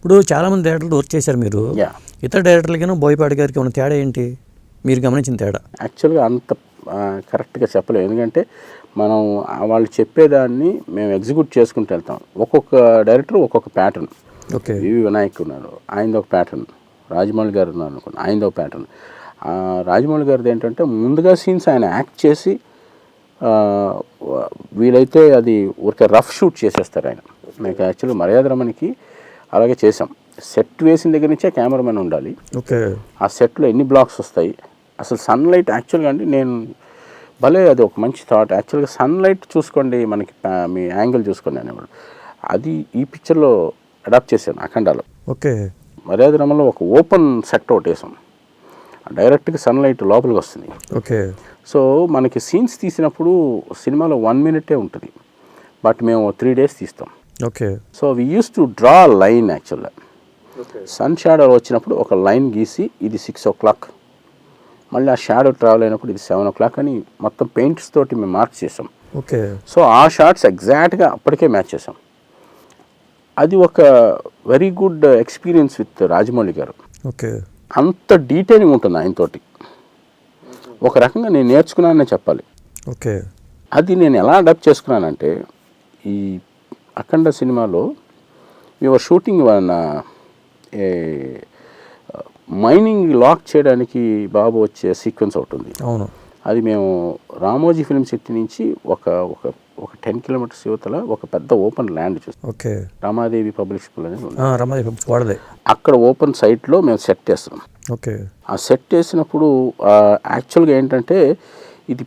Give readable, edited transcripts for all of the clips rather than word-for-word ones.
ఇప్పుడు చాలామంది డైరెక్టర్లు వర్క్ చేశారు మీరు, ఇతర డైరెక్టర్లకి బోయపాటి గారికి ఉన్న తేడా ఏంటి, మీరు గమనించిన తేడా? యాక్చువల్గా అంత కరెక్ట్గా చెప్పలేము, ఎందుకంటే మనం వాళ్ళు చెప్పేదాన్ని మేము ఎగ్జిక్యూట్ చేసుకుంటూ వెళ్తాం. ఒక్కొక్క డైరెక్టర్ ఒక్కొక్క ప్యాటర్న్. ఓకే, వివి వినాయక్ ఉన్నారు, ఆయనది ఒక ప్యాటర్న్. రాజమౌళి గారు ఉన్నారు అనుకోండి, ఆయనది ఒక ప్యాటర్న్. రాజమౌళి గారిది ఏంటంటే ముందుగా సీన్స్ ఆయన యాక్ట్ చేసి వీలైతే అది ఊరికే రఫ్ షూట్ చేసేస్తారు ఆయన. మీకు యాక్చువల్గా మర్యాద రమణికి అలాగే చేసాం. సెట్ వేసిన దగ్గర నుంచే కెమెరామెన్ ఉండాలి. ఓకే, ఆ సెట్లో ఎన్ని బ్లాక్స్ వస్తాయి, అసలు సన్లైట్ యాక్చువల్గా అండి నేను భలే అది ఒక మంచి థాట్. యాక్చువల్గా సన్లైట్ చూసుకోండి, మనకి మీ యాంగిల్ చూసుకోండి అనేవాడు. అది ఈ పిక్చర్లో అడాప్ట్ చేశాను అఖండాలో. ఓకే, మర్యాద రమణలో ఒక ఓపెన్ సెట్ ఒకటి వేసాం, డైరెక్ట్గా సన్లైట్ లోపలికి వస్తుంది. ఓకే, సో మనకి సీన్స్ తీసినప్పుడు సినిమాలో 1 minute ఉంటుంది, బట్ మేము 3 days తీస్తాం. Okay, so we use to draw line. యాక్చువల్గా సన్ షాడో వచ్చినప్పుడు ఒక లైన్ గీసి ఇది 6 o'clock, మళ్ళీ ఆ షాడో ట్రావెల్ అయినప్పుడు ఇది 7 o'clock అని మొత్తం పెయింట్స్ తోటి మేము మార్క్ చేసాం. ఓకే, సో ఆ షార్ట్స్ ఎగ్జాక్ట్గా అప్పటికే మ్యాచ్ చేసాం. అది ఒక very good experience with Rajamouli గారు. ఓకే, అంత డీటెయిలింగ్ ఉంటుంది ఆయనతోటి. ఒక రకంగా నేను నేర్చుకున్నానని చెప్పాలి. ఓకే, అది నేను ఎలా అడాప్ట్ చేసుకున్నానంటే, ఈ అఖండ సినిమాలో యువర్ షూటింగ్ మైనింగ్ లాక్ చేయడానికి బాబు వచ్చే సీక్వెన్స్ ఒకటి ఉంది. అవును, అది మేము రామోజీ ఫిల్మ్ సిటీ నుంచి ఒక ఒక ఒక 10 kilometers యువతల ఒక పెద్ద ఓపెన్ ల్యాండ్ చూస్తాం. ఓకే, రమాదేవి పబ్లిక్ స్కూల్ అనేది రమాదేవి, అక్కడ ఓపెన్ సైట్లో మేము సెట్ చేస్తాం. ఓకే, ఆ సెట్ చేసినప్పుడు యాక్చువల్గా ఏంటంటే ఇది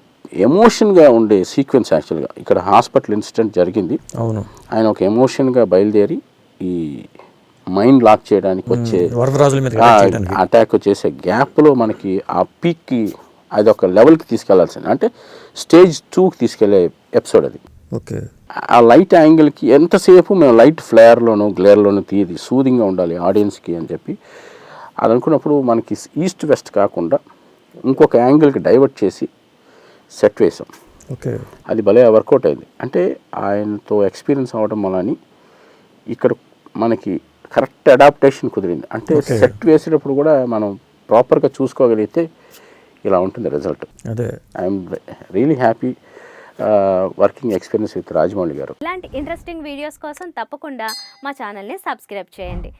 ఎమోషన్గా ఉండే సీక్వెన్స్. యాక్చువల్గా ఇక్కడ హాస్పిటల్ ఇన్సిడెంట్ జరిగింది. అవును, ఆయన ఒక ఎమోషన్గా బయలుదేరి ఈ మైండ్ లాక్ చేయడానికి వచ్చే అటాక్ చేసే గ్యాప్లో మనకి ఆ పీక్కి అది ఒక లెవెల్కి తీసుకెళ్లాల్సింది, అంటే స్టేజ్ 2కి తీసుకెళ్లే ఎపిసోడ్ అది. ఓకే, ఆ లైట్ యాంగిల్కి ఎంతసేపు మేము లైట్ ఫ్లేర్లోను గ్లేర్లోను తీది సూదింగ్గా ఉండాలి ఆడియన్స్కి అని చెప్పి అది అనుకున్నప్పుడు మనకి ఈస్ట్ వెస్ట్ కాకుండా ఇంకొక యాంగిల్కి డైవర్ట్ చేసి సెట్ వేసాం. ఓకే, అది భలే వర్కౌట్ అయింది. అంటే ఆయనతో ఎక్స్పీరియన్స్ అవ్వడం వలని ఇక్కడ మనకి కరెక్ట్ అడాప్టేషన్ కుదిరింది. అంటే సెట్ వేసేటప్పుడు కూడా మనం ప్రాపర్గా చూసుకోగలిగితే ఇలా ఉంటుంది రిజల్ట్. అదే, I'm really happy working experience with Rajamouli గారు. ఇలాంటి ఇంట్రెస్టింగ్ వీడియోస్ కోసం తప్పకుండా మా ఛానల్ని సబ్స్క్రైబ్ చేయండి.